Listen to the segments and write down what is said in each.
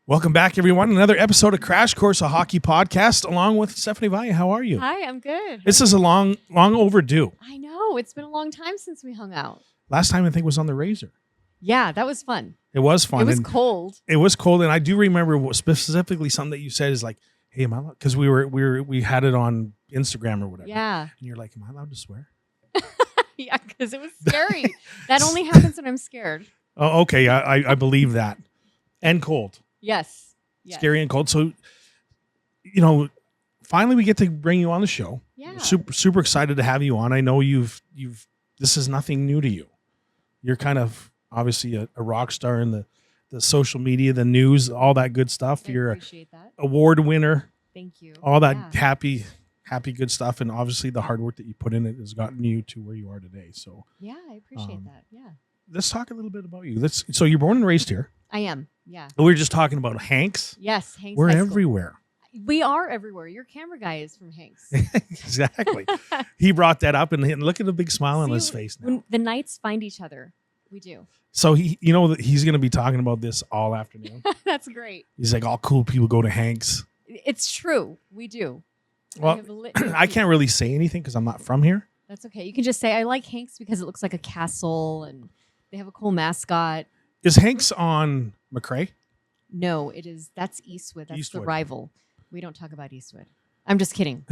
Welcome back, everyone. Another episode of Crash Course, a hockey podcast, along with Stephanie Valle. How are you? Hi, I'm good. This is a long overdue. I know. It's been a long time since we hung out. Last time I think was on the Razor. Yeah, that was fun. It was fun. It was cold. It was cold, and I do remember specifically something that you said is like, "Hey, am I allowed?" Because we had it on Instagram or whatever. Yeah. And you're like, "Am I allowed to swear?" Yeah, because it was scary. That only happens when I'm scared. Oh, okay. I believe that. And cold. Yes. Scary and cold. So, finally we get to bring you on the show. Yeah. Super excited to have you on. I know this is nothing new to you. You're kind of obviously a rock star in the social media, the news, all that good stuff. You're appreciate that. Award winner. Thank you. All that happy good stuff. And obviously the hard work that you put in it has gotten you to where you are today. So yeah, I appreciate that. Yeah. Let's talk a little bit about you. So you're born and raised here. I am. Yeah. We were just talking about Hanks. Yes. Hanks. We're High School. everywhere. We are everywhere. Your camera guy is from Hanks. Exactly. He brought that up and look at the big smile on his face now. When the nights find each other, we do. So he's going to be talking about this all afternoon. That's great. He's like, all cool people go to Hanks. It's true. We do. Well, I can't really say anything because I'm not from here. That's okay. You can just say, I like Hanks because it looks like a castle and they have a cool mascot. Is Hanks on McRae? No, that's Eastwood. That's Eastwood. The rival. We don't talk about Eastwood. I'm just kidding.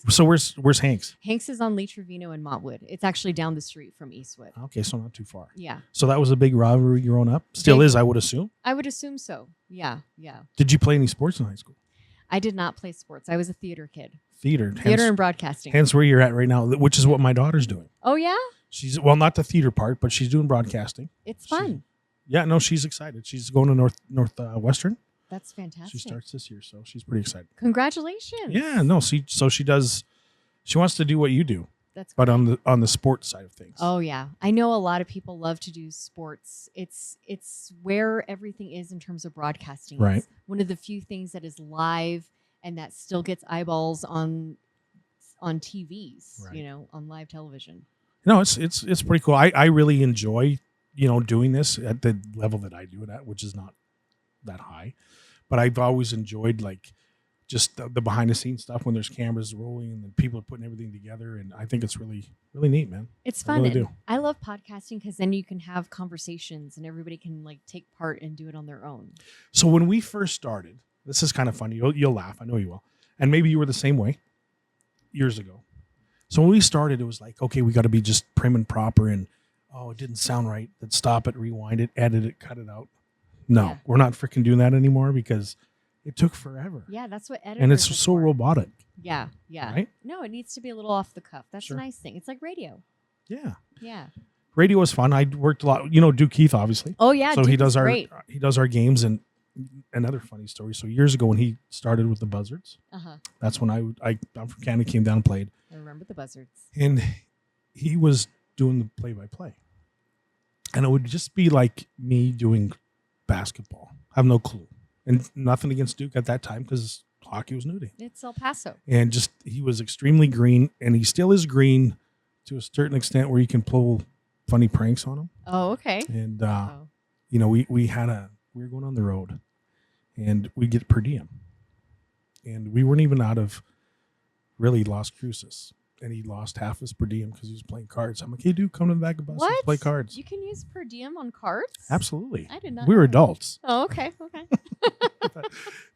So where's Hanks? Hanks is on Lee Trevino and Montwood. It's actually down the street from Eastwood. Okay, so not too far. Yeah. So that was a big rivalry growing up. Still is, I would assume. I would assume so. Yeah. Did you play any sports in high school? I did not play sports. I was a theater kid. Theater and broadcasting. Hence where you're at right now, which is what my daughter's doing. Oh, yeah? She's, not the theater part, but she's doing broadcasting. It's fun. She's excited. She's going to Northwestern. That's fantastic. She starts this year, so she's pretty excited. Congratulations. Yeah, no, she wants to do what you do. That's great. But on the sports side of things. Oh, yeah. I know a lot of people love to do sports. It's where everything is in terms of broadcasting. Right. It's one of the few things that is live and that still gets eyeballs on TVs, right. On live television. No, it's pretty cool. I really enjoy, doing this at the level that I do it at, which is not that high. But I've always enjoyed like just the behind the scenes stuff when there's cameras rolling and then people are putting everything together. And I think it's really, really neat, man. It's fun. I love podcasting because then you can have conversations and everybody can like take part and do it on their own. So when we first started, this is kind of funny. You'll laugh. I know you will. And maybe you were the same way years ago. So when we started, it was like, okay, we got to be just prim and proper. And, it didn't sound right. Let's stop it, rewind it, edit it, cut it out. No, We're not freaking doing that anymore because it took forever. Yeah, that's what editors and it's are so for. Robotic. Yeah. Right? No, it needs to be a little off the cuff. That's Sure. a nice thing. It's like radio. Yeah. Radio is fun. I worked a lot. Duke Keith, obviously. Oh yeah. So Duke he does great. our games. And another funny story. So years ago when he started with the Buzzards, that's when I'm from Canada, came down and played. I remember the Buzzards. And he was doing the play-by-play. And it would just be like me doing basketball. I have no clue. And nothing against Duke at that time because hockey was new to him. It's El Paso. And he was extremely green, and he still is green to a certain extent where you can pull funny pranks on him. Oh, okay. And, we were going on the road, and we get per diem. And we weren't even out of really Las Cruces. And he lost half his per diem because he was playing cards. I'm like, hey, dude, come to the back of the bus and play cards. You can use per diem on cards? Absolutely. I did not. We were adults. Oh, okay.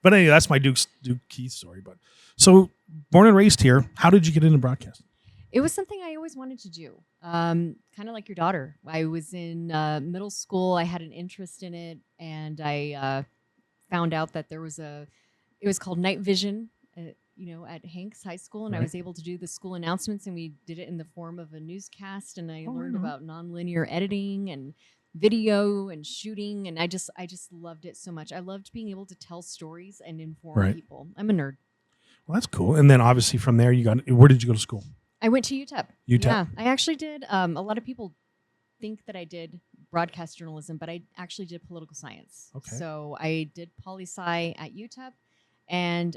But anyway, that's my Duke Keith story. But so, born and raised here, how did you get into broadcasting? It was something I always wanted to do. Kind of like your daughter. I was in middle school. I had an interest in it, and I found out that it was called Night Vision. At Hanks High School, and I was able to do the school announcements, and we did it in the form of a newscast, and I learned about nonlinear editing and video and shooting, and I just loved it so much. I loved being able to tell stories and inform people. I'm a nerd. Well, that's cool. And then obviously from there, where did you go to school? I went to UTEP. UTEP? Yeah, I actually did. A lot of people think that I did broadcast journalism, but I actually did political science. Okay. So I did poli-sci at UTEP. And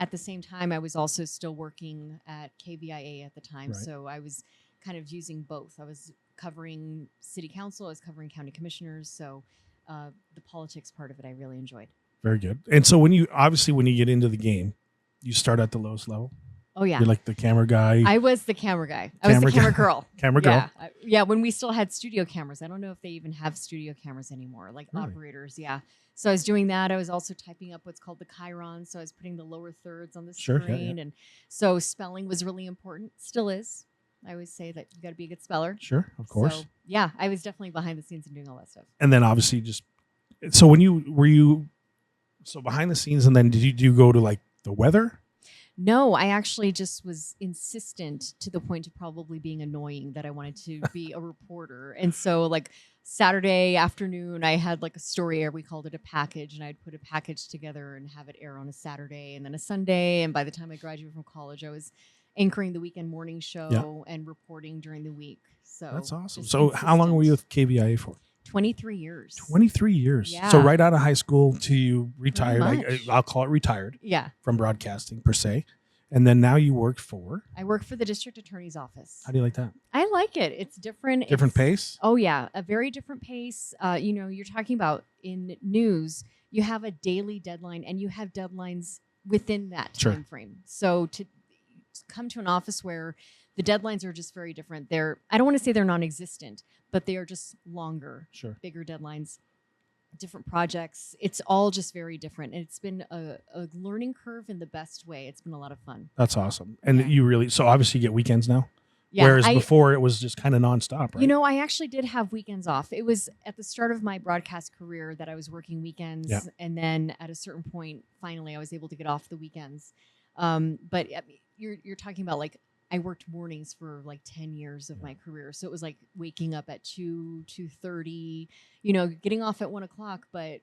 at the same time, I was also still working at KVIA at the time. Right. So I was kind of using both. I was covering city council. I was covering county commissioners. So the politics part of it, I really enjoyed. Very good. And so when you get into the game, you start at the lowest level. Oh yeah, You're like the camera guy. I was the camera guy. I was the camera girl. Camera girl. Yeah. When we still had studio cameras. I don't know if they even have studio cameras anymore, like Really? operators. Yeah. So I was doing that. I was also typing up what's called the chyron. So I was putting the lower thirds on the Sure, screen. yeah. And so spelling was really important. Still is. I always say that you got to be a good speller. Sure, of course. So, yeah, I was definitely behind the scenes and doing all that stuff. And then obviously so when you behind the scenes, and then do you go to like the weather? No, I actually just was insistent to the point of probably being annoying that I wanted to be a reporter. And so like Saturday afternoon, I had like a story air. We called it a package, and I'd put a package together and have it air on a Saturday and then a Sunday. And by the time I graduated from college, I was anchoring the weekend morning show and reporting during the week. So That's awesome. just So how long were you with KBIA for? 23 years. 23 years. Yeah. So right out of high school to you retired. Pretty much. I'll call it retired Yeah. from broadcasting per se. And then now you work for? I work for the district attorney's office. How do you like that? I like it. It's different. Different pace? Oh, yeah. A very different pace. You're talking about in news, you have a daily deadline and you have deadlines within that Sure. time frame. So to come to an office where the deadlines are just very different. I don't want to say they're non-existent, but they are just longer, Sure. bigger deadlines, different projects. It's all just very different. And it's been a learning curve in the best way. It's been a lot of fun. That's awesome. And Yeah. so obviously you get weekends now? Yeah, Whereas before it was just kind of nonstop, right? I actually did have weekends off. It was at the start of my broadcast career that I was working weekends. Yeah. And then at a certain point, finally, I was able to get off the weekends. But I mean, you're talking about like, I worked mornings for like 10 years of my career. So it was like waking up at 2:30, getting off at 1:00, but,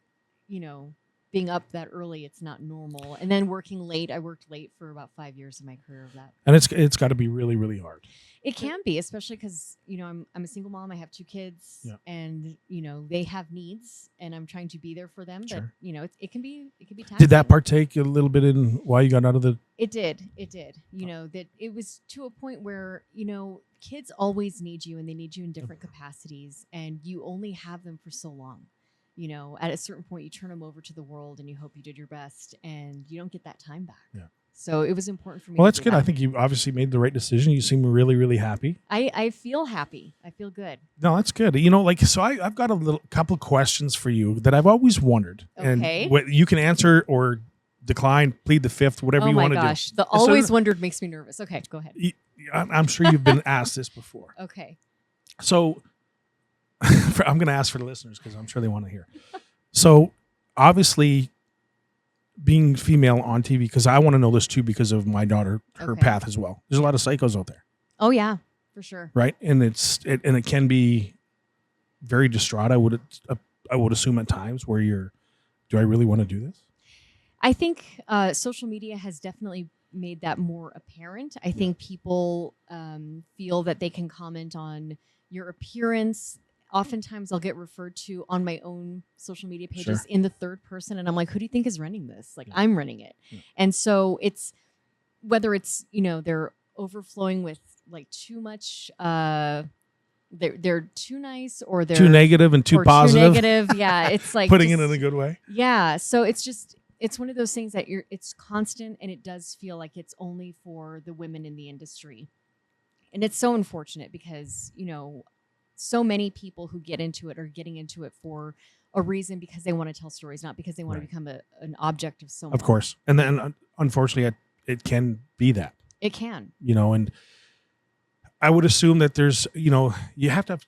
being up that early, it's not normal. And then working late. I worked late for about 5 years of my career of that. And it's got to be really, really hard. It can be, especially because, I'm a single mom. I have 2 kids and, they have needs and I'm trying to be there for them. Sure. But, it can be taxing. Did that partake a little bit in why you got out of the... It did. That it was to a point where, kids always need you and they need you in different capacities and you only have them for so long. At a certain point, you turn them over to the world and you hope you did your best and you don't get that time back. Yeah. So it was important for me. Well, to that's do good. that. I think you obviously made the right decision. You seem really, really happy. I feel happy. I feel good. No, that's good. So I've got a couple of questions for you that I've always wondered. Okay. And you can answer or decline, plead the fifth, whatever you want to do. Oh my gosh. The always wondered makes me nervous. Okay, go ahead. I'm sure you've been asked this before. Okay. So I'm going to ask for the listeners because I'm sure they want to hear. So obviously being female on TV, because I want to know this too because of my daughter, her Okay. path as well. There's a lot of psychos out there, Oh yeah, for sure. right? And it can be very distraught. I would assume at times where do I really want to do this? I think social media has definitely made that more apparent. I think people feel that they can comment on your appearance. Oftentimes I'll get referred to on my own social media pages in the third person. And I'm like, who do you think is running this? Like, I'm running it. Yeah. And so it's, whether it's, they're overflowing with like too much, they're too nice or they're too negative and too positive. Too negative. Yeah. It's like putting it in a good way. Yeah. So it's one of those things that it's constant and it does feel like it's only for the women in the industry. And it's so unfortunate because, so many people who get into it are getting into it for a reason because they want to tell stories, not because they want to become an object of someone. Of course. And then unfortunately it can be that. It can. And I would assume that there's, you have to have,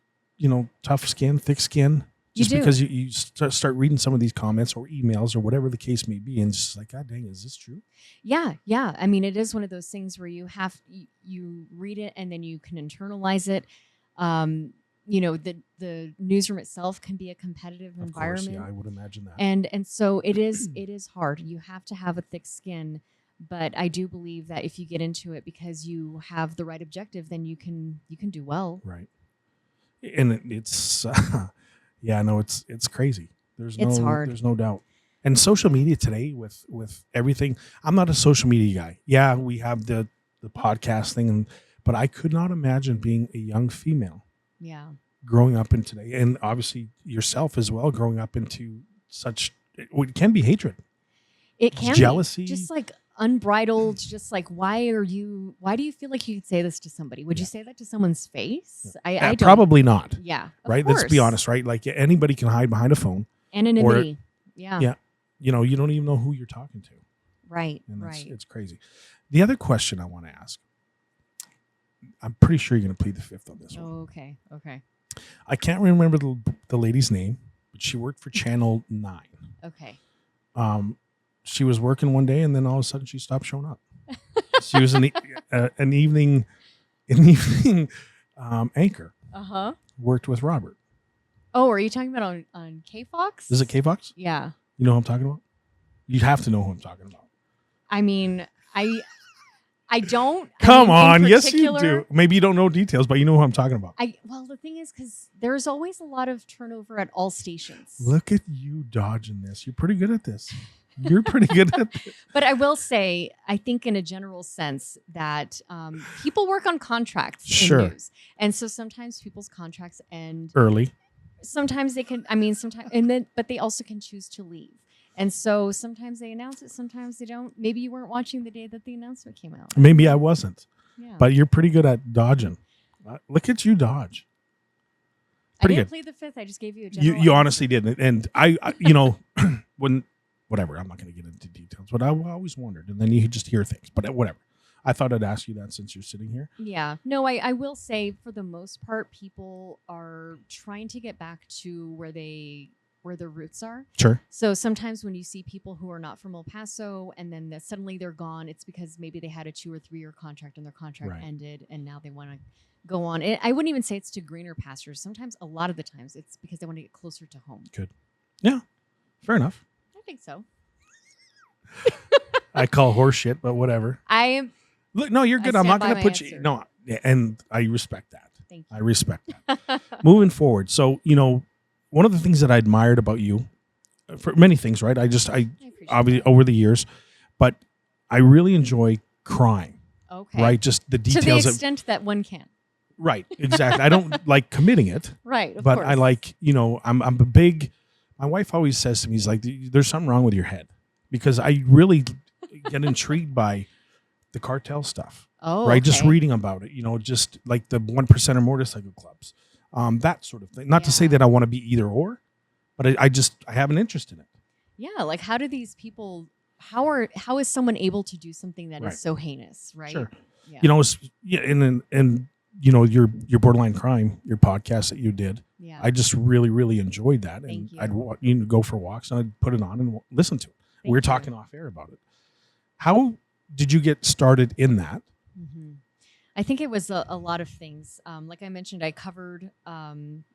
tough skin, thick skin. Just because you start reading some of these comments or emails or whatever the case may be, and it's just like, God dang, is this true? Yeah. I mean, it is one of those things where you read it and then you can internalize it. The newsroom itself can be a competitive environment. Course, yeah, I would imagine that. And so it is hard. You have to have a thick skin, but I do believe that if you get into it because you have the right objective, then you can do well. Right. And it's it's crazy. It's hard. There's no doubt. And social media today with everything, I'm not a social media guy. Yeah, we have the podcast thing but I could not imagine being a young female. Yeah. growing up in today, and obviously yourself as well, growing up into such, it can be hatred. It can jealousy. be just like unbridled, just like why do you feel like you could say this to somebody? Would you say that to someone's face? I don't. Probably not. Yeah. Right. Let's be honest. Right. Like anybody can hide behind a phone. Anonymity. Yeah. Yeah. You know, you don't even know who you're talking to. Right. And right. It's crazy. The other question I want to ask, I'm pretty sure you're going to plead the fifth on this one. Oh, okay. Okay. I can't remember the lady's name, but she worked for Channel 9. Okay. She was working one day, and then all of a sudden she stopped showing up. She was an evening anchor. Worked with Robert. Oh, are you talking about on K-Fox? Is it K-Fox? Yeah. You know who I'm talking about? You have to know who I'm talking about. I mean, I don't. Come on. Yes, you do. Maybe you don't know details, but you know who I'm talking about. Well, the thing is, because there's always a lot of turnover at all stations. Look at you dodging this. You're pretty good at this. You're pretty good at this. But I will say, I think in a general sense that people work on contracts in news. And so sometimes people's contracts end early. Sometimes they can, sometimes, but they also can choose to leave. And so sometimes they announce it, sometimes they don't. Maybe you weren't watching the day that the announcement came out. Maybe I wasn't. Yeah. But you're pretty good at dodging. Look at you dodge. Pretty I didn't good. plead the fifth. I just gave you a general. You honestly didn't. And I when whatever, I'm not going to get into details, but I always wondered. And then you just hear things. But whatever. I thought I'd ask you that since you're sitting here. Yeah. No, I will say for the most part, people are trying to get back to where their roots are. Sure. So sometimes when you see people who are not from El Paso and then suddenly they're gone, it's because maybe they had a 2 or 3 year contract and their contract ended and now they want to go on. And I wouldn't even say it's to greener pastures. Sometimes, a lot of the times, it's because they want to get closer to home. Good. Yeah. Fair enough. I think so. I call horse shit, but whatever. Look, no, you're good. I'm not going to put you. No, and I respect that. Thank you. I respect that. Moving forward. So, one of the things that I admired about you, for many things, right? I obviously over the years, but I really enjoy crime. Okay. Right? Just the details. To the extent that one can. Right. Exactly. I don't like committing it. Right. Of but course. I like, I'm a big, my wife always says to me, he's like, there's something wrong with your head, because I really get intrigued by the cartel stuff. Oh, right. Okay. Just reading about it, just like the 1% motorcycle clubs, that sort of thing. Not to say that I want to be either or, but I have an interest in it. Yeah. Like, how do these people, how is someone able to do something that is so heinous? Right. Sure. Yeah. And your Borderland Crime, your podcast that you did. Yeah. I just really, really enjoyed that. Thank and I'd go for walks and I'd put it on and listen to it. We were talking off air about it. How did you get started in that? Mm-hmm. I think it was a lot of things. Like I mentioned, I covered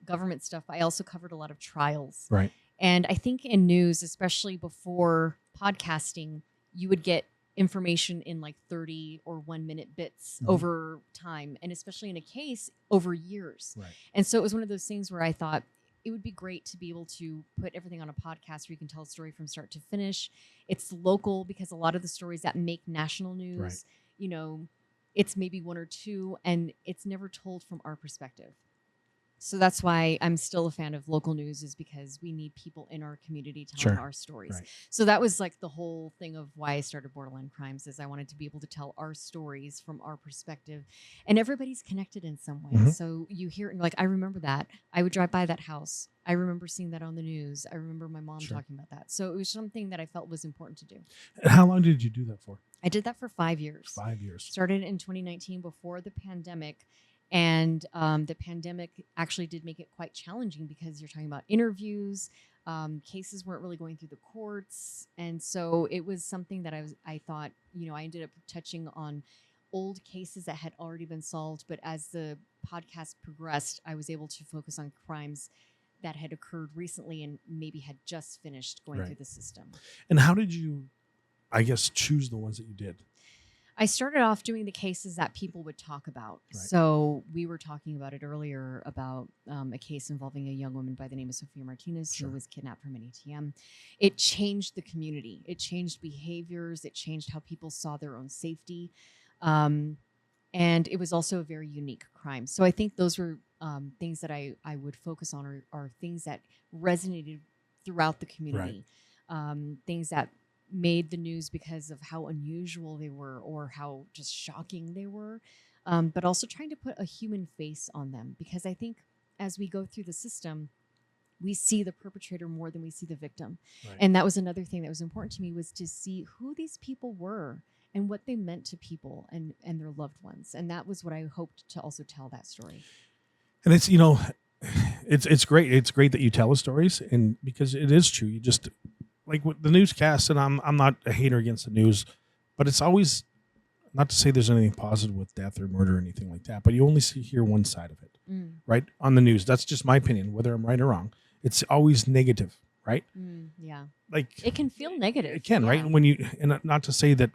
government stuff. I also covered a lot of trials. Right. And I think in news, especially before podcasting, you would get information in like 30 or 1 minute bits over time. And especially in a case over years. Right. And so it was one of those things where I thought it would be great to be able to put everything on a podcast where you can tell a story from start to finish. It's local, because a lot of the stories that make national news, it's maybe 1 or 2, and it's never told from our perspective. So that's why I'm still a fan of local news, is because we need people in our community telling our stories. Right. So that was like the whole thing of why I started Borderland Crimes, is I wanted to be able to tell our stories from our perspective, and everybody's connected in some way. Mm-hmm. So you hear, like, I remember that. I would drive by that house. I remember seeing that on the news. I remember my mom talking about that. So it was something that I felt was important to do. And how long did you do that for? I did that for 5 years. 5 years. Started in 2019 before the pandemic. And the pandemic actually did make it quite challenging, because you're talking about interviews, cases weren't really going through the courts. And so it was something that I thought, I ended up touching on old cases that had already been solved. But as the podcast progressed, I was able to focus on crimes that had occurred recently and maybe had just finished going through the system. And how did you, I guess, choose the ones that you did? I started off doing the cases that people would talk about. Right. So we were talking about it earlier about a case involving a young woman by the name of Sofia Martinez, who was kidnapped from an ATM. It changed the community. It changed behaviors. It changed how people saw their own safety. And it was also a very unique crime. So I think those were things that I would focus on are things that resonated throughout the community, things that made the news because of how unusual they were or how just shocking they were, but also trying to put a human face on them. Because I think as we go through the system, we see the perpetrator more than we see the victim. Right. And that was another thing that was important to me, was to see who these people were and what they meant to people and their loved ones. And that was what I hoped to also tell that story. And it's, you know, it's great. It's great that you tell the stories, and because it is true. You just, like with the newscast, and I'm not a hater against the news, but it's always, not to say there's anything positive with death or murder or anything like that, but you only hear one side of it, right? On the news. That's just my opinion, whether I'm right or wrong. It's always negative, right? Yeah. Like, it can feel negative. It can, yeah. right? When you, and not to say that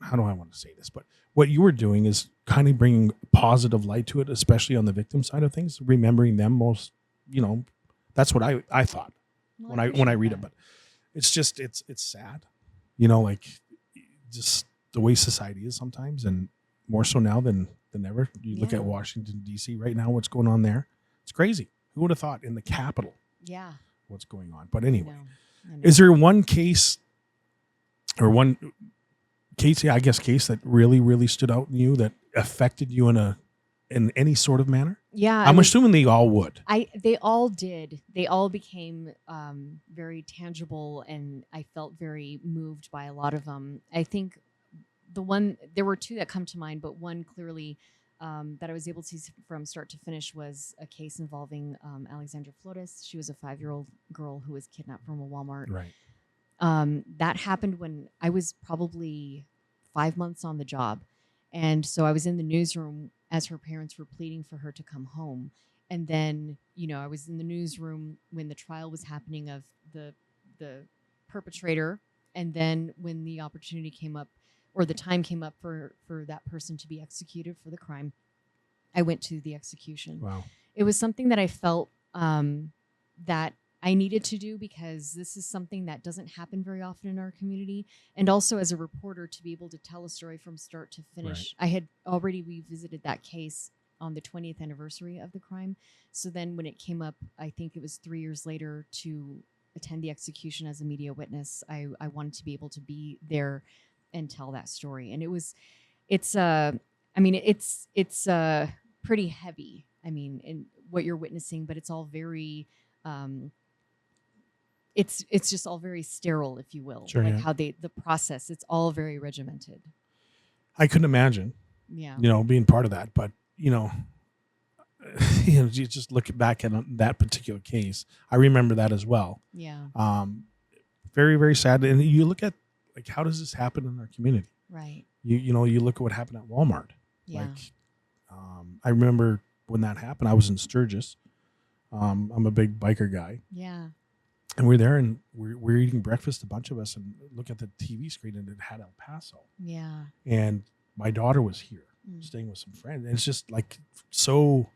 how do I want to say this, but what you were doing is kind of bringing positive light to it, especially on the victim side of things, remembering them most, you know, that's what I thought when I read it. But it's just, it's sad, you know, like just the way society is sometimes, and more so now than ever. You look at Washington, D.C. right now, what's going on there. It's crazy. Who would have thought in the capital what's going on? But anyway, I know. Is there one case or one case, case that really, really stood out in you, that affected you in any sort of manner? Yeah. I'm assuming they all would. They all did. They all became very tangible, and I felt very moved by a lot of them. I think there were two that come to mind, but one clearly that I was able to see from start to finish was a case involving Alexandra Flores. She was a 5-year-old girl who was kidnapped from a Walmart. Right. That happened when I was probably 5 months on the job. And so I was in the newsroom as her parents were pleading for her to come home. And then, you know, I was in the newsroom when the trial was happening of the perpetrator. And then when the opportunity came up, or the time came up for that person to be executed for the crime, I went to the execution. Wow. It was something that I felt that I needed to do, because this is something that doesn't happen very often in our community. And also as a reporter, to be able to tell a story from start to finish. Right. I had already revisited that case on the 20th anniversary of the crime. So then when it came up, I think it was 3 years later, to attend the execution as a media witness, I wanted to be able to be there and tell that story. And it's pretty heavy. I mean, in what you're witnessing, but it's all very, it's just all very sterile, if you will. Sure, how the process, it's all very regimented. I couldn't imagine, you know, being part of that, but you know, you just look back at that particular case. I remember that as well. Yeah. Very, very sad. And you look at, like, how does this happen in our community? Right. You know, you look at what happened at Walmart. Yeah. Like, I remember when that happened, I was in Sturgis. I'm a big biker guy. Yeah. And we're there, and we're eating breakfast, a bunch of us, and look at the TV screen, and it had El Paso. Yeah. And my daughter was here, staying with some friends. And it's just like, so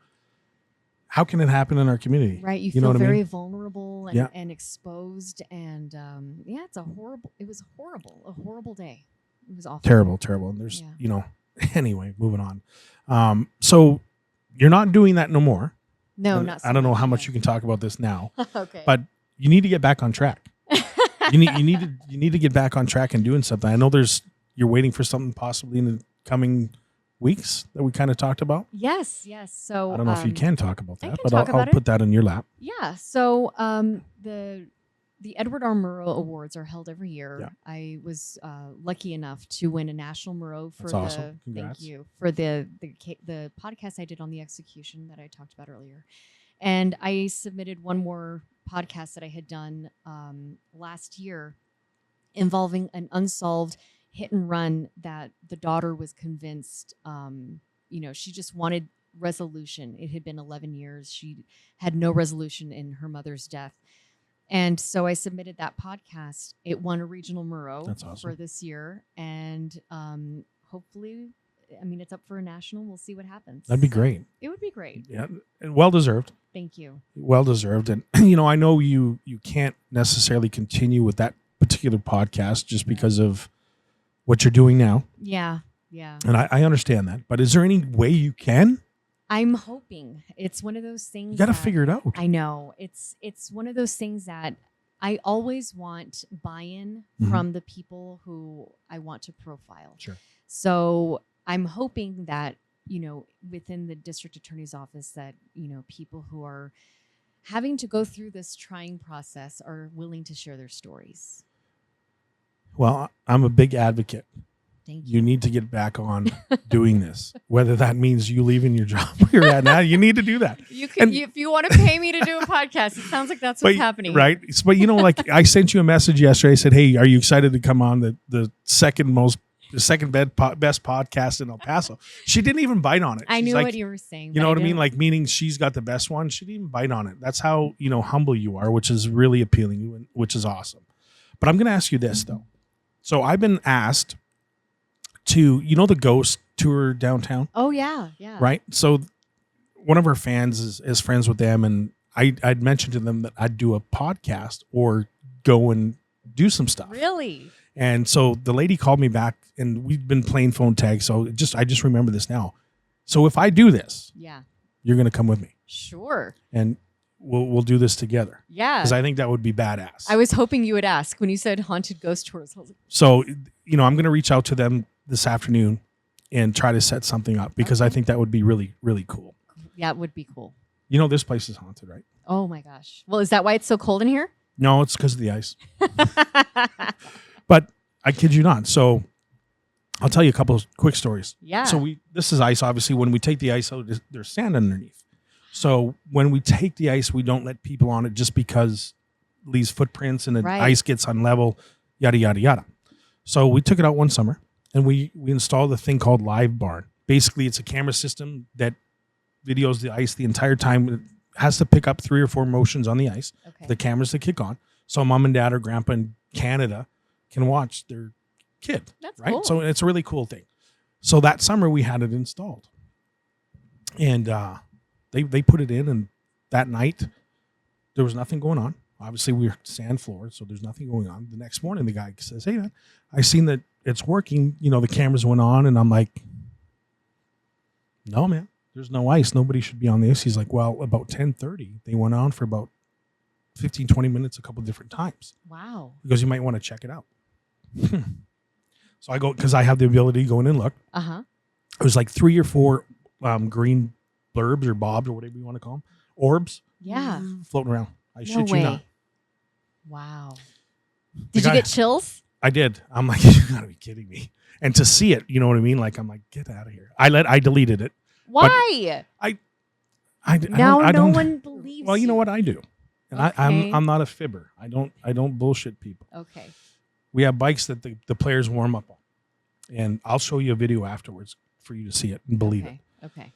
how can it happen in our community? Right. You know feel what very I mean? vulnerable and, and exposed. And it was a horrible day. It was awful. Terrible. And there's, you know, anyway, moving on. So you're not doing that no more. No, not so I don't know much, how much you can talk about this now. Okay. But you need to get back on track. you need to get back on track and doing something. I know you're waiting for something possibly in the coming weeks that we kind of talked about. Yes. So I don't know if you can talk about that, but I'll I'll put that in your lap. Yeah. So the Edward R. Murrow Awards are held every year. Yeah. I was lucky enough to win a national Murrow for That's awesome. Thank you for the podcast I did on the execution that I talked about earlier. And I submitted one more podcast that I had done last year involving an unsolved hit and run that the daughter was convinced, she just wanted resolution. It had been 11 years. She had no resolution in her mother's death. And so I submitted that podcast. It won a regional Murrow for this year. And hopefully, it's up for a national. We'll see what happens. That'd be great. It would be great. Yeah. And well-deserved. Thank you. Well-deserved. And, I know you can't necessarily continue with that particular podcast just because of what you're doing now. Yeah. Yeah. And I understand that. But is there any way you can? I'm hoping. It's one of those things. You got to that- figure it out. I know. It's one of those things that I always want buy-in Mhm. from the people who I want to profile. Sure. So I'm hoping that, within the district attorney's office that, people who are having to go through this trying process are willing to share their stories. Well, I'm a big advocate. Thank you. You need to get back on doing this. Whether that means you leaving your job where you're at now, you need to do that. You can, if you want to pay me to do a podcast, it sounds like that's what's happening. Right. But like I sent you a message yesterday. I said, hey, are you excited to come on the second best podcast in El Paso? She didn't even bite on it. I She's knew like, what you were saying. You know what I mean? didn't- Like meaning she's got the best one. She didn't even bite on it. That's how, humble you are, which is really appealing, which is awesome. But I'm going to ask you this though. So I've been asked to, the ghost tour downtown, Oh, yeah. Yeah. right? So one of our fans is friends with them, and I'd mentioned to them that I'd do a podcast or go and do some stuff. Really? And so the lady called me back, and we've been playing phone tag. So I just remember this now. So if I do this, Yeah. you're going to come with me, Sure. and we'll do this together, Yeah. because I think that would be badass. I was hoping you would ask when you said haunted ghost tours. I was like, So I'm going to reach out to them this afternoon and try to set something up, because I think that would be really, really cool. yeah, it would be cool. This place is haunted, right? Oh my gosh. Well, is that why it's so cold in here? No, it's because of the ice. But I kid you not. So I'll tell you a couple of quick stories. Yeah. So this is ice. Obviously, when we take the ice out, there's sand underneath. So when we take the ice, we don't let people on it just because it leaves footprints and the Right. ice gets unlevel, yada, yada, yada. So we took it out one summer, and we installed a thing called Live Barn. Basically, it's a camera system that videos the ice the entire time. It has to pick up 3 or 4 motions on the ice. Okay. The cameras to kick on, so mom and dad or grandpa in Canada can watch their kid. That's right. cool. So it's a really cool thing. So that summer we had it installed, and they put it in, and that night there was nothing going on. Obviously, we were sand floor, so there's nothing going on. The next morning, the guy says, "Hey, man, I seen that it's working. The cameras went on," and I'm like, "No, man, there's no ice. Nobody should be on the ice." He's like, "Well, about 10:30, they went on for about 15, 20 minutes a couple different times." Wow. He goes, "You might want to check it out." So I go, because I have the ability to go in and look. Uh-huh. It was like 3 or 4 green blurbs or bobs or whatever you want to call them, orbs, Yeah. floating around. I No shit way. you not. Wow. The Did you guy- get chills? I did. I'm like, you gotta be kidding me. And to see it, you know what I mean? Like, I'm like, get out of here. I deleted it. Why? I Now no don't, one believes Well, you know what I do, and Okay. I'm not a fibber. I don't bullshit people. Okay. We have bikes that the players warm up on, and I'll show you a video afterwards for you to see it and believe it. Okay.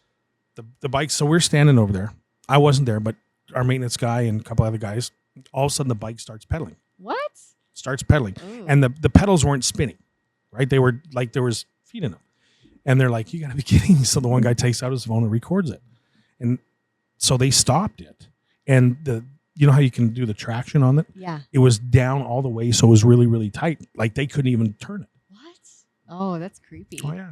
The bikes. So we're standing over there. I wasn't there, but our maintenance guy and a couple other guys. All of a sudden, the bike starts pedaling. What? Starts pedaling, Ooh. and the pedals weren't spinning. Right? They were like there was feet in them, and they're like, "You got to be kidding me!" So the one guy takes out his phone and records it, and so they stopped it. And you know how you can do the traction on it? Yeah. It was down all the way, so it was really, really tight. Like they couldn't even turn it. What? Oh, that's creepy. Oh yeah.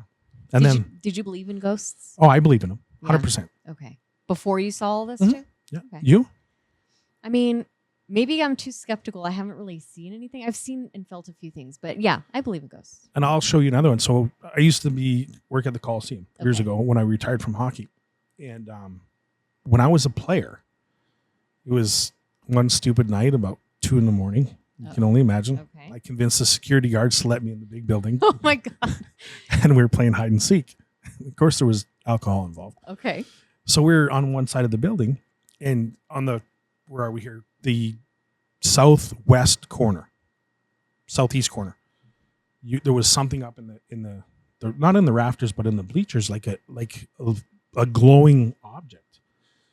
And then did you believe in ghosts? I believe in them, Yeah. 100%. Okay. Before you saw all this Mhm. too? Yeah. Okay. You? I mean, maybe I'm too skeptical. I haven't really seen anything. I've seen and felt a few things, but yeah, I believe in ghosts. And I'll show you another one. So I used to work at the Coliseum years Okay. ago when I retired from hockey. And when I was a player, it was one stupid night about 2 a.m. You can only imagine. Okay. I convinced the security guards to let me in the big building, Oh my God. and we were playing hide and seek. Of course, there was alcohol involved. Okay. So we're on one side of the building, and on where are we here? The southwest corner, southeast corner. There was something up in the not in the rafters, but in the bleachers, like a glowing object.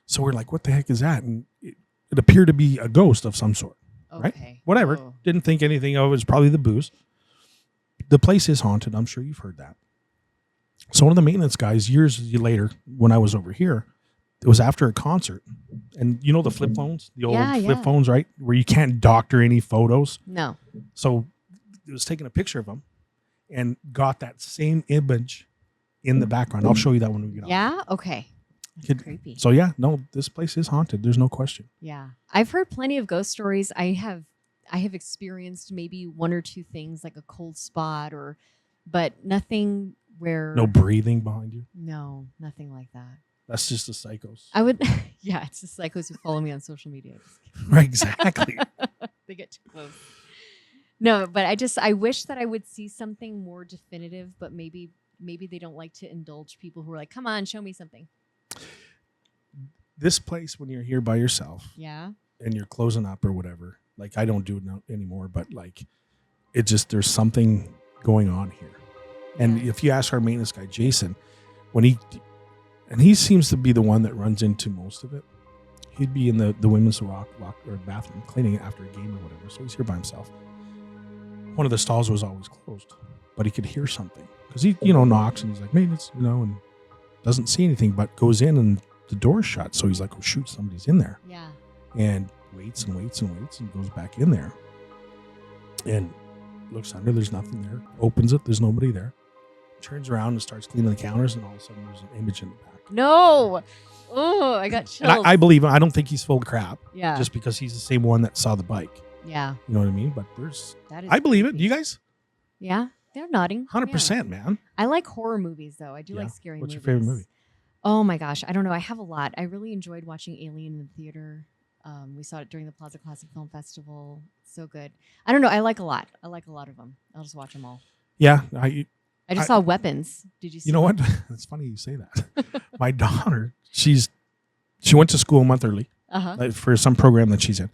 So we're like, "What the heck is that?" And it appeared to be a ghost of some sort. Right? Okay. Whatever. Oh. Didn't think anything of it. It was probably the booze. The place is haunted. I'm sure you've heard that. So one of the maintenance guys, years later, when I was over here, it was after a concert. And you know the flip phones? The old Yeah, flip yeah. phones, right? Where you can't doctor any photos. No. So it was taking a picture of them. and got that same image in the background. I'll show you that when we get off. Yeah. Okay. That's creepy. So yeah, no, this place is haunted. There's no question. Yeah. I've heard plenty of ghost stories. I have experienced maybe one or two things like a cold spot but nothing where. No breathing behind you. No, nothing like that. That's just the psychos. I would, yeah, it's the psychos who follow me on social media. Right, exactly. They get too close. No, but I wish that I would see something more definitive, but maybe they don't like to indulge people who are like, come on, show me something. This place, when you're here by yourself, yeah, and you're closing up or whatever, like I don't do it anymore, but like it just, there's something going on here. And if you ask our maintenance guy, Jason, and he seems to be the one that runs into most of it. He'd be in the women's locker or bathroom cleaning it after a game or whatever. So he's here by himself. One of the stalls was always closed, but he could hear something because he, knocks and he's like, maintenance, and doesn't see anything, but goes in and the door's shut. So he's like, oh shoot, somebody's in there. Yeah. And waits and waits and waits and goes back in there and looks under. There's nothing there. Opens it. There's nobody there. Turns around and starts cleaning the counters, and all of a sudden there's an image in the back. No. Oh, I got chills. And I believe him. I don't think he's full of crap. Yeah. Just because he's the same one that saw the bike. Yeah. You know what I mean? But that is I believe it. creepy. Do you guys? Yeah. They're nodding. 100%, man. I like horror movies, though. I do Yeah. like scary What's movies. your favorite movie? Oh, my gosh. I don't know. I have a lot. I really enjoyed watching Alien in the theater. We saw it during the Plaza Classic Film Festival. So good. I don't know. I like a lot. I like a lot of them. I'll just watch them all. Yeah. I just saw Weapons. Did you see You know what? It's funny you say that. My daughter, she went to school a month early for some program that she's in.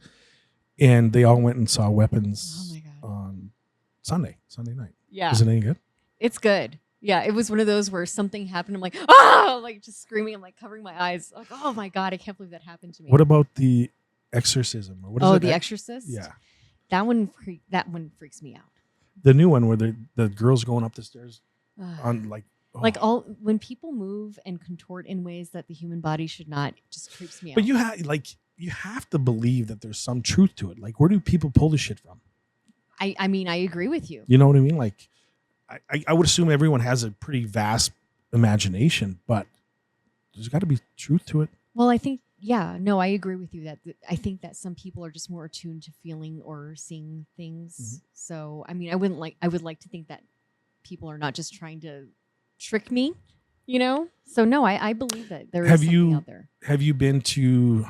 And they all went and saw Weapons on Sunday night. Yeah. Is it any good? It's good. Yeah. It was one of those where something happened. I'm like, oh, like just screaming. I'm like covering my eyes. Like, oh my God, I can't believe that happened to me. What about The Exorcism? Or what is it? The Exorcist? Yeah. That one freaks me out. The new one where the girl's going up the stairs on like when people move and contort in ways that the human body should not, it just creeps me out. But you have to believe that there's some truth to it. Like, where do people pull this shit from? I mean, I agree with you. You know what I mean? Like, I would assume everyone has a pretty vast imagination, but there's got to be truth to it. Well, I think, I agree with you that I think that some people are just more attuned to feeling or seeing things. Mm-hmm. So, I mean, I would like to think that people are not just trying to trick me, So no, I believe that there is something out there. Have you been to?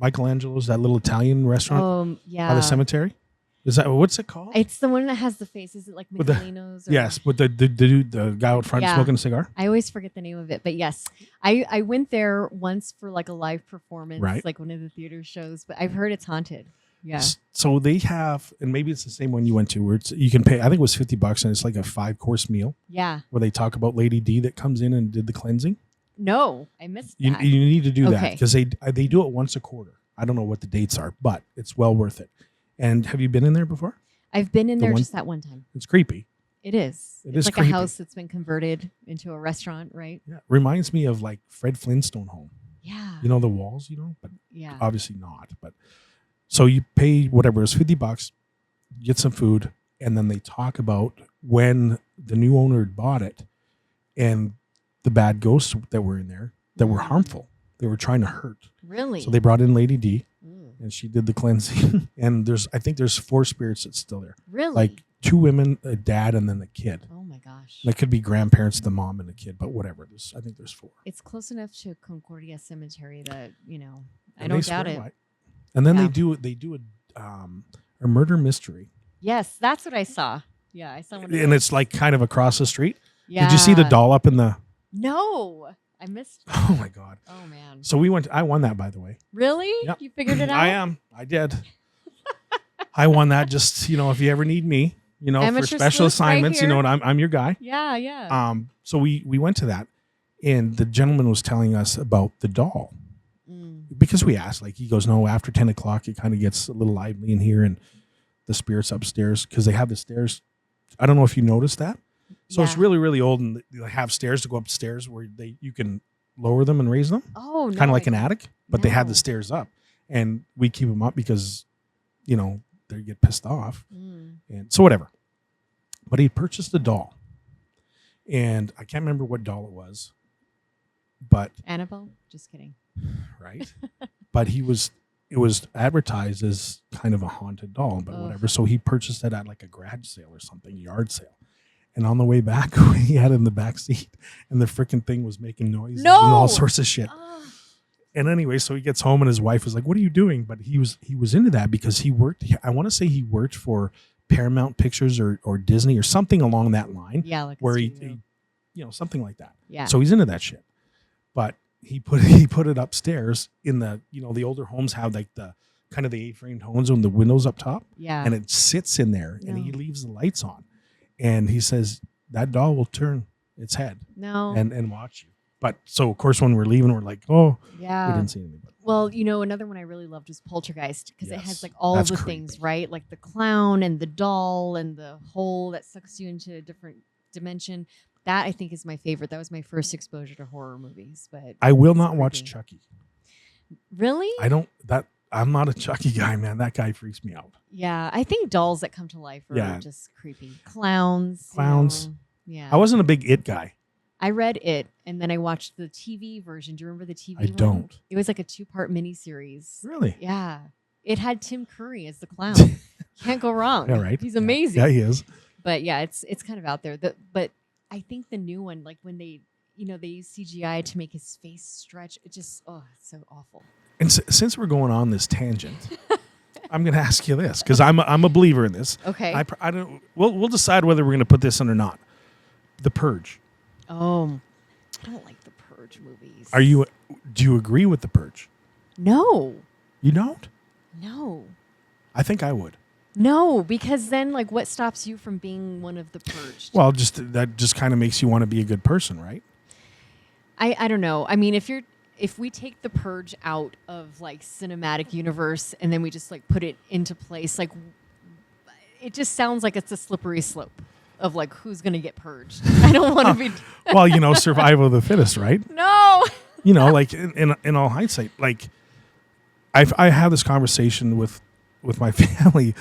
Michelangelo's, that little Italian restaurant by the cemetery? Is that what's it called? It's the one that has the face. Is it like Michelino's? Yes, with the dude, the guy out front smoking a cigar. I always forget the name of it, but yes, I went there once for like a live performance, like one of the theater shows. But I've heard it's haunted. Yeah. So they have, and maybe it's the same one you went to, where you can pay. I think it was $50, and it's like a 5-course meal. Yeah. Where they talk about Lady D that comes in and did the cleansing. No, I missed that. You need to do that because they do it once a quarter. I don't know what the dates are, but it's well worth it. And have you been in there before? I've been in there just that one time. It's creepy. It is. It's like creepy. A house that's been converted into a restaurant, right? Yeah. Reminds me of like Fred Flintstone home. Yeah. You know the walls, but yeah, obviously not. But so you pay whatever, it's $50, get some food, and then they talk about when the new owner had bought it and the bad ghosts that were in there that were harmful. They were trying to hurt. Really? So they brought in Lady D. And she did the cleansing. And I think there's 4 spirits that's still there. Really? Like 2 women, a dad, and then the kid. Oh my gosh. That could be grandparents, the mom and the kid, but whatever. I think there's 4. It's close enough to Concordia Cemetery that, I don't doubt it. And then they do a murder mystery. Yes, that's what I saw. Yeah, I saw one. And it's like kind of across the street. Yeah. Did you see the doll up in the... No. I missed it. Oh my God. Oh man. So I won that, by the way. Really? Yep. You figured it out? I did. I won that just, if you ever need me, for special assignments, right I'm your guy. Yeah, yeah. So we went to that, and the gentleman was telling us about the doll. Because we asked, he goes, no, after 10 o'clock, it kind of gets a little lively in here, and the spirits upstairs, because they have the stairs. I don't know if you noticed that. So it's really, really old, and they have stairs to go upstairs where you can lower them and raise them. Oh, no. Kind of like an attic, but they have the stairs up. And we keep them up because, they get pissed off. Mm. And so whatever. But he purchased a doll. And I can't remember what doll it was. But Annabelle? Just kidding. right. But it was advertised as kind of a haunted doll, but whatever. So he purchased it at like a garage sale or something, yard sale. And on the way back, he had it in the back seat, and the freaking thing was making noises and all sorts of shit. And anyway, so he gets home, and his wife was like, "What are you doing?" But he was into that because he worked. I want to say he worked for Paramount Pictures or Disney or something along that line. Yeah, like where he something like that. Yeah. So he's into that shit. But he put it upstairs in the the older homes have like the kind of the A-framed homes with the windows up top. Yeah. And it sits in there, and he leaves the lights on. And he says that doll will turn its head and watch you. But so, of course, when we're leaving, we're like, oh, yeah, we didn't see anybody. Well, another one I really loved was Poltergeist because it has like all That's the creepy. things, right? Like the clown and the doll and the hole that sucks you into a different dimension. That I think is my favorite. That was my first exposure to horror movies. But I will not watch Chucky. Really? I'm not a Chucky guy, man. That guy freaks me out. Yeah, I think dolls that come to life are just creepy. Clowns. Yeah. I wasn't a big It guy. I read It, and then I watched the TV version. Do you remember the TV one? I don't. It was like a 2-part miniseries. Really? Yeah. It had Tim Curry as the clown. Can't go wrong. Yeah, right. He's amazing. Yeah, he is. But yeah, it's kind of out there. But I think the new one, like when they use CGI to make his face stretch, it just, it's so awful. And since we're going on this tangent, I'm going to ask you this because I'm a believer in this. Okay. I don't. We'll decide whether we're going to put this in or not. The Purge. Oh, I don't like the Purge movies. Do you agree with the Purge? No. You don't? No. I think I would. No, because then like what stops you from being one of the purged? Well, that just kind of makes you want to be a good person, right? I don't know. I mean, if we take the Purge out of like cinematic universe and then we just like put it into place, like it just sounds like it's a slippery slope of like who's going to get purged. I don't want to be. Well, survival of the fittest, right? No. Like in all hindsight, like I have this conversation with my family.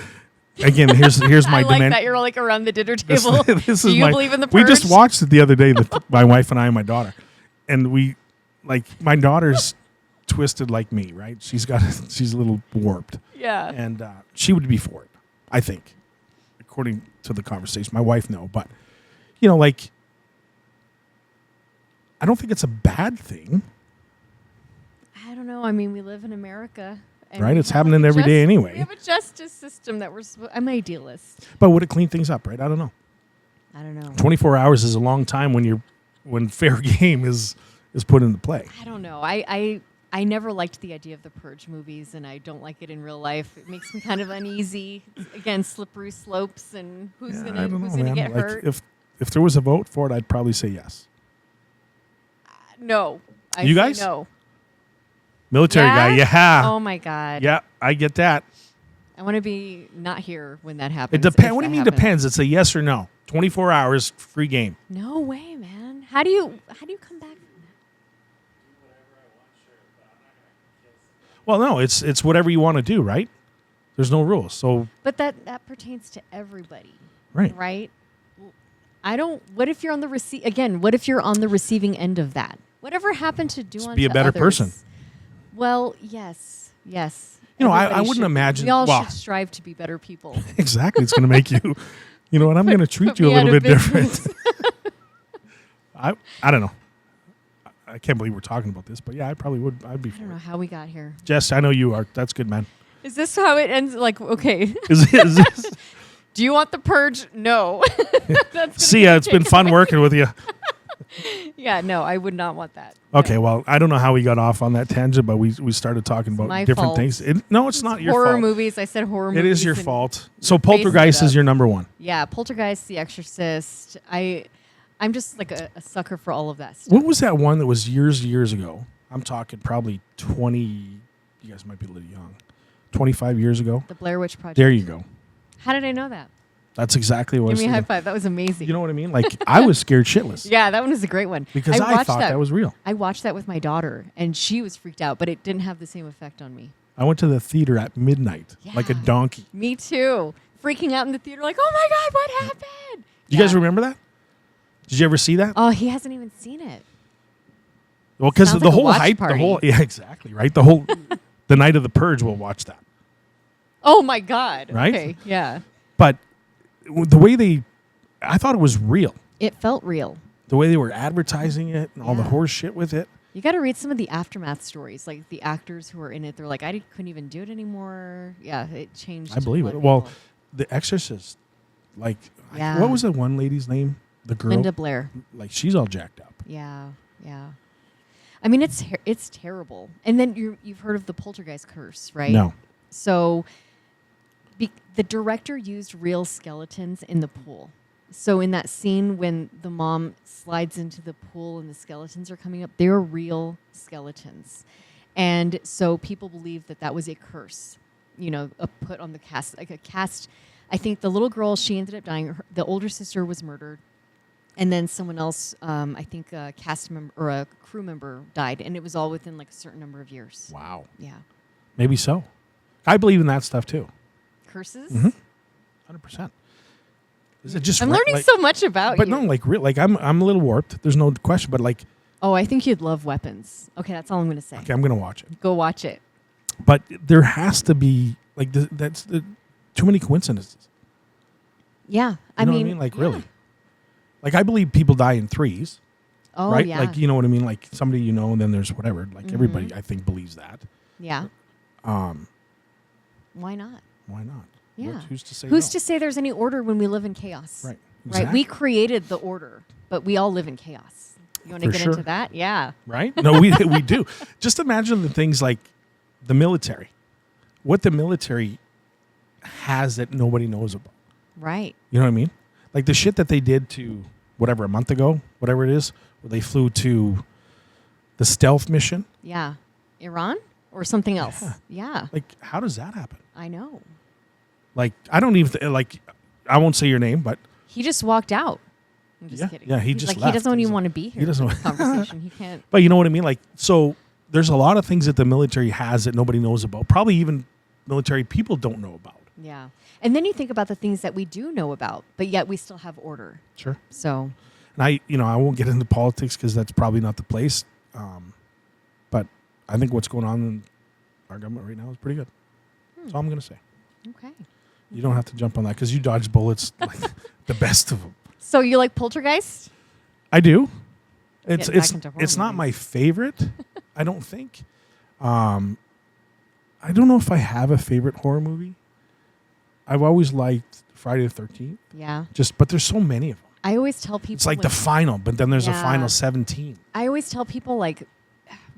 Again, here's my I like that you're like around the dinner table. This Do is you believe in the Purge? We just watched it the other day, my wife and I and my daughter, and my daughter's twisted like me, right? She's a little warped. Yeah. And she would be for it, I think, according to the conversation. My wife, no, but I don't think it's a bad thing. I don't know. I mean, we live in America. Right? It's happening every day anyway. We have a justice system that I'm an idealist. But would it clean things up, right? I don't know. 24 hours is a long time when fair game is put into play. I don't know. I never liked the idea of the Purge movies, and I don't like it in real life. It makes me kind of uneasy. Again, slippery slopes, and who's gonna get hurt? If there was a vote for it, I'd probably say yes. No. You guys? No. Military guy, yeah. Oh my God. Yeah, I get that. I want to be not here when that happens. It depends. What do you mean depends? It's a yes or no. 24 hours, free game. No way, man. How do you come back from that? Well, no, it's whatever you want to do, right? There's no rules. So, but that pertains to everybody, right? Right. What if you're on the what if you're on the receiving end of that? Whatever happened to do? Be a better person. Well, yes. I wouldn't imagine. We all should strive to be better people. Exactly. It's going to make you, and I'm going to treat you a little bit different. I don't know. I can't believe we're talking about this, but yeah, I probably would. I'd be for it. I don't know how we got here. Jess, I know you are. That's good, man. Is this how it ends? Like, okay. Is this? Do you want the Purge? No. See ya. It's been fun working with you. Yeah, no, I would not want that. Okay, well, I don't know how we got off on that tangent, but we started talking about different things. No, it's not your fault. Horror movies. I said horror movies. It is your fault. So Poltergeist is your number one. Yeah, Poltergeist, The Exorcist. I'm just like a sucker for all of that stuff. What was that one that was years ago? I'm talking probably 20, you guys might be a little young, 25 years ago. The Blair Witch Project. There you go. How did I know that? That's exactly what I was thinking. Give me a thinking. high five. That was amazing. You know what I mean? Like, I was scared shitless. Yeah, that one was a great one. Because I thought that was real. I watched that with my daughter, and she was freaked out, but it didn't have the same effect on me. I went to the theater at midnight, like a Yeah. donkey. Me too. Freaking out in the theater, like, oh my God, what happened? Do you guys remember that? Did you ever see that? Oh, he hasn't even seen it. Well, because Sounds the like a whole watch hype, party. yeah, exactly, right? The whole, the night of the purge, we'll watch that. Oh my God. Right? Okay. Yeah. But the way I thought it was real. It felt real. The way they were advertising it and all the Yeah. horse shit with it. You got to read some of the aftermath stories, like the actors who were in it. They're like, I couldn't even do it anymore. Yeah, it changed. I believe a lot it. of Well, people. The Exorcist, like, Yeah. what was the one lady's name? The girl, Linda Blair. like she's all jacked up. Yeah, yeah. I mean, it's terrible. And then you've heard of the poltergeist curse, right? No, So the director used real skeletons in the pool. So in that scene when the mom slides into the pool and the skeletons are coming up, they were real skeletons. And so people believe that was a curse, put on the cast, like a cast. I think the little girl, she ended up dying. The older sister was murdered. And then someone else, I think a cast member or a crew member died. And it was all within like a certain number of years. wow, Yeah. maybe so. I believe in that stuff too, Curses? 100%. Is it just I'm right? learning Like, so much about but you. no, like real, like I'm a little warped. There's no question, but like, Oh, I think you'd love Weapons. Okay, that's all I'm going to say. okay, I'm gonna watch it. Go watch it. But there has to be like that's too many coincidences. Yeah. You I know mean, what I mean? Like yeah. really. Like I believe people die in threes, Oh, right? yeah. Like you know what I mean? Like somebody you know, and then there's whatever. Like everybody, I think, believes that. Yeah. Um, Why not? why not? Yeah. Who's to say? Who's no? to say there's any order when we live in chaos? Right. Right. Exactly. We created the order, but we all live in chaos. You want to For get sure. into that? Yeah. Right? No, we do. Just imagine the things like the military. What the military has that nobody knows about. Right. You know what I mean? Like the shit that they did to whatever a month ago, whatever it is, where they flew to the stealth mission. Yeah. Iran or something else. Yeah. Like, how does that happen? I know. Like, I don't even like. I won't say your name, but He just walked out. I'm just Yeah. kidding. Yeah, he He's just like, left. he doesn't He's even like- want to be here. he doesn't for this conversation. He can't. but you know what I mean. Like, so there's a lot of things that the military has that nobody knows about. Probably even military people don't know about. Yeah. And then you think about the things that we do know about, but yet we still have order. Sure. So, And I won't get into politics because that's probably not the place. But I think what's going on in our government right now is pretty good. That's all I'm going to say. okay. You don't have to jump on that because you dodge bullets like the best of them. So you like Poltergeist? I do. It's Getting back into horror it's not my movies. favorite. I don't think. I don't know if I have a favorite horror movie. I've always liked Friday the 13th. Yeah. But there's so many of them. I always tell people It's like the final, but then there's a Yeah. final 17. I always tell people like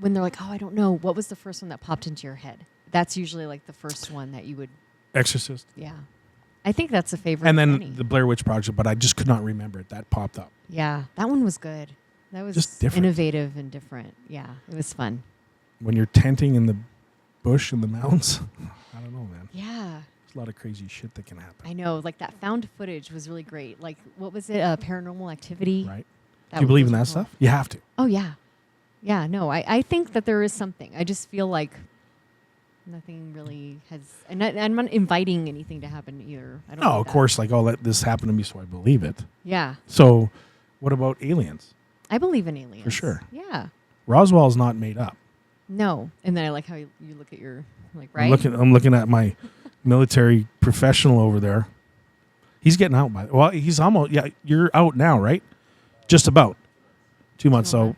when they're like, "Oh, I don't know, what was the first one that popped into your head?" That's usually like the first one that you would. Exorcist. Yeah. I think that's a favorite. And of then many. the Blair Witch Project, but I just could not remember it. That popped up. Yeah, that one was good. That was Just different. innovative and different. Yeah, it was fun. When you're tenting in the bush in the mountains, I don't know, man. Yeah. There's a lot of crazy shit that can happen. I know, like that found footage was really great. Like, what was it? Paranormal Activity. Right? That Do you believe in was that cool. stuff? You have to. Oh yeah, yeah. No, I think that there is something. I just feel like nothing really has, and I'm not inviting anything to happen either. I don't. No, need of that. course, like, let this happen to me so I believe it. Yeah, So, what about aliens? I believe in aliens For sure. Yeah. Roswell's not made up. No, and then I like how you look at your right. I'm looking at my military professional over there. He's getting out he's almost you're out now, right? Just about 2 months. So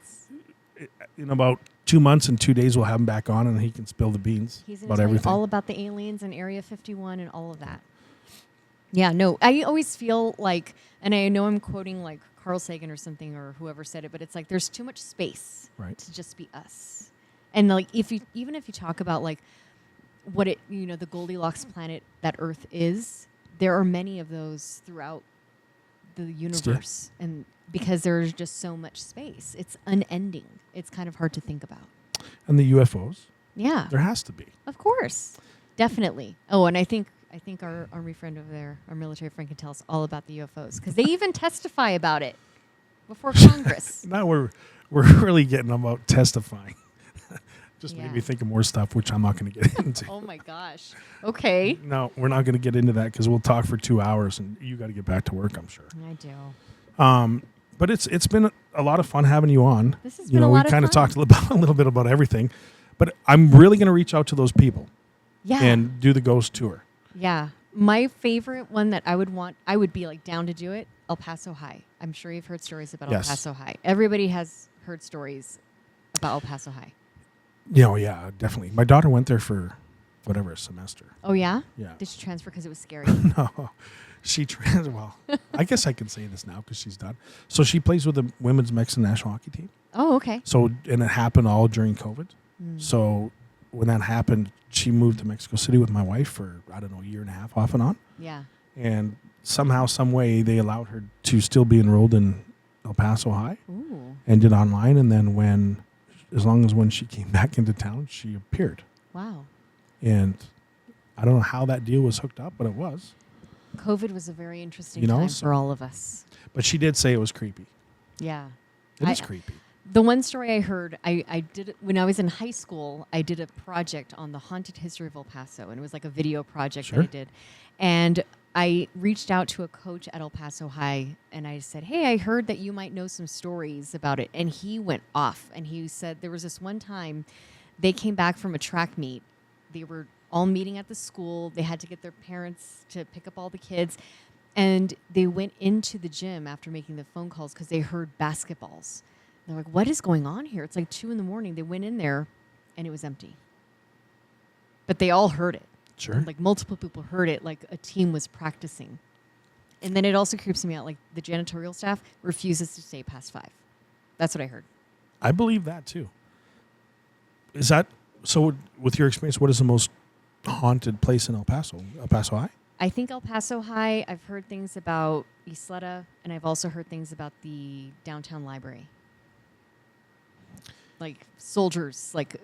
in about 2 months and 2 days we'll have him back on and he can spill the beans He's about tell you everything. all about the aliens and Area 51 and all of that. Yeah, no, I always feel like, and I know I'm quoting like Carl Sagan or something or whoever said it, but it's like there's too much space Right. to just be us. And like even if you talk about like what the Goldilocks planet that Earth is, there are many of those throughout the universe, and because there's just so much space, it's unending. It's kind of hard to think about. And the UFOs, Yeah. there has to be. Of course. Definitely. Oh, and I think our army friend over there, our military friend, can tell us all about the UFOs because they even testify about it before Congress. Now we're really getting about testifying. Just Yeah. made me think of more stuff, which I'm not going to get into. Oh my gosh. Okay. No, we're not going to get into that because we'll talk for 2 hours, and you got to get back to work, I'm sure. I do. But it's been a lot of fun having you on. This has You been know, a we lot of kind of fun. talked a little bit about everything, but I'm really going to reach out to those people Yeah. and do the ghost tour. Yeah. My favorite one that I would be like down to do it, El Paso High. I'm sure you've heard stories about Yes. El Paso High. Everybody has heard stories about El Paso High. You know, yeah, definitely. My daughter went there for a semester. Oh, yeah? Yeah. Did she transfer because it was scary? No, well, I guess I can say this now because she's done. So she plays with the women's Mexican national hockey team. Oh, okay. So, and it happened all during COVID. Mm. So when that happened, she moved to Mexico City with my wife for, I don't know, a year and a half off and on. Yeah. And somehow, some way, they allowed her to still be enrolled in El Paso High Ooh. and did online. And then when she came back into town, she appeared. Wow. And I don't know how that deal was hooked up, but it was. COVID was a very interesting You know, time so- for all of us. But she did say it was creepy. Yeah. It is creepy. The one story I heard, I did it when I was in high school. I did a project on the haunted history of El Paso, and it was like a video project Sure. that I did. And I reached out to a coach at El Paso High, and I said, "Hey, I heard that you might know some stories about it." And he went off, and he said there was this one time they came back from a track meet. They were all meeting at the school. They had to get their parents to pick up all the kids. And they went into the gym after making the phone calls because they heard basketballs. They're like, what is going on here? It's like 2 a.m. They went in there and it was empty. But they all heard it. Sure. And like multiple people heard it, like a team was practicing. And then it also creeps me out, like the janitorial staff refuses to stay past 5. That's what I heard. I believe that too. Is that so? With your experience, what is the most haunted place in El Paso? El Paso High? I think El Paso High, I've heard things about Isleta, and I've also heard things about the downtown library. Like soldiers, like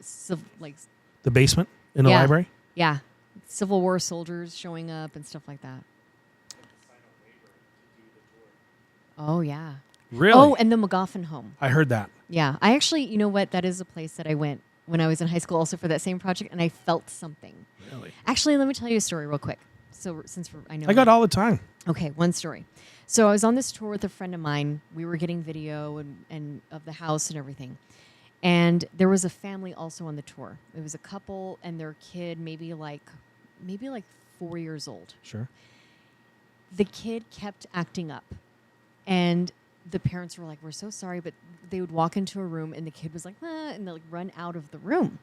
The basement in the Yeah. library? yeah, Civil War soldiers showing up and stuff like that. Oh, yeah. Really? Oh, and the McGoffin home. I heard that. Yeah. I actually, you know what? That is a place that I went when I was in high school also for that same project, and I felt something. Really? Actually, let me tell you a story real quick. So I know I got all the time. Okay, one story. So I was on this tour with a friend of mine. We were getting video and of the house and everything. And there was a family also on the tour. It was a couple and their kid, maybe like 4 years old. Sure. The kid kept acting up. And the parents were like, "We're so sorry," but they would walk into a room and the kid was like, "Ah," and they'd like run out of the room.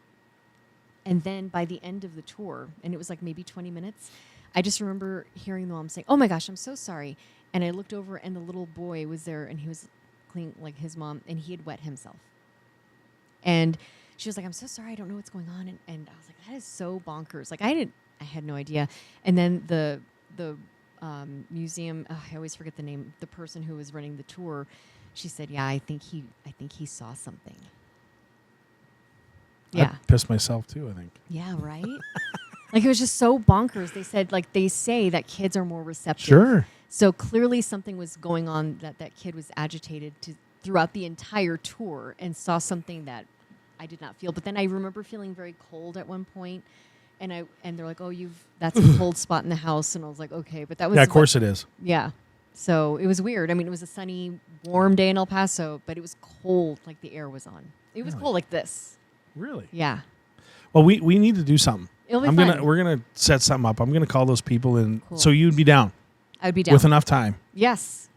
And then by the end of the tour, and it was like maybe 20 minutes, I just remember hearing the mom saying, "Oh my gosh, I'm so sorry." And I looked over and the little boy was there and he was clean like his mom, and he had wet himself. And she was like, "I'm so sorry, I don't know what's going on." And I was like, that is so bonkers. Like I had no idea. And then the museum, I always forget the name, the person who was running the tour, she said, "Yeah, I think he saw something." Yeah. I pissed myself too, I think. Yeah, right? Like it was just so bonkers. They say that kids are more receptive. Sure. So clearly something was going on that kid was agitated throughout the entire tour and saw something that I did not feel. But then I remember feeling very cold at one point, and they're like, "Oh, that's a cold spot in the house," and I was like, "Okay," but that was Yeah, of course it is. Yeah. So it was weird. I mean, it was a sunny, warm day in El Paso, but it was cold, like the air was on. It was Really? cold like this. Really? Yeah. Well, we need to do something. It'll be fun. We're gonna set something up. I'm gonna call those people, and Cool. so you'd be down I would be down. with enough time. Yes.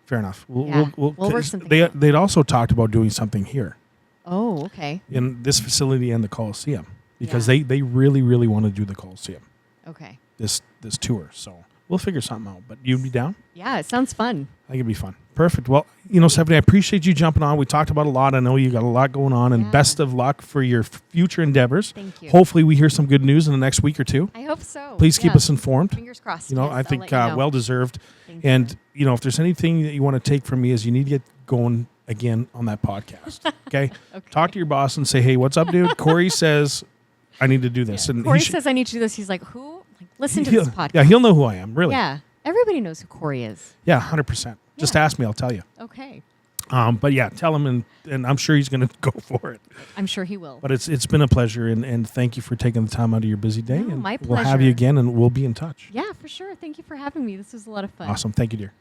Fair enough. Yeah. We'll work 'cause something out. they'd also talked about doing something here Oh, okay. in this facility and the Coliseum because Yeah. they really, really want to do the Coliseum Okay. this tour. So we'll figure something out. But you'd be down? Yeah, it sounds fun. I think it'd be fun. Perfect. Well, Stephanie, I appreciate you jumping on. We talked about a lot. I know you got a lot going on, and Yeah. best of luck for your future endeavors. Thank you. Hopefully, we hear some good news in the next week or two. I hope so. Please keep Yeah. us informed. Fingers crossed. Yes, I I'll think let you know. well deserved. Thank And you. if there's anything that you want to take from me, is you need to get going again on that podcast. Okay. Okay. Talk to your boss and say, "Hey, what's up, dude? Corey says I need to do this." Yeah. And Corey he should- says I need to do this. He's like, who? Like, listen to he'll- this podcast. Yeah, he'll know who I am. Really. Yeah. Everybody knows who Corey is. Yeah, 100%. Just Yeah. ask me. I'll tell you. Okay. But yeah, tell him, and I'm sure he's going to go for it. I'm sure he will. But it's been a pleasure, and thank you for taking the time out of your busy day. No, and my We'll have pleasure. you again, and we'll be in touch. Yeah, for sure. Thank you for having me. This was a lot of fun. Awesome. Thank you, dear.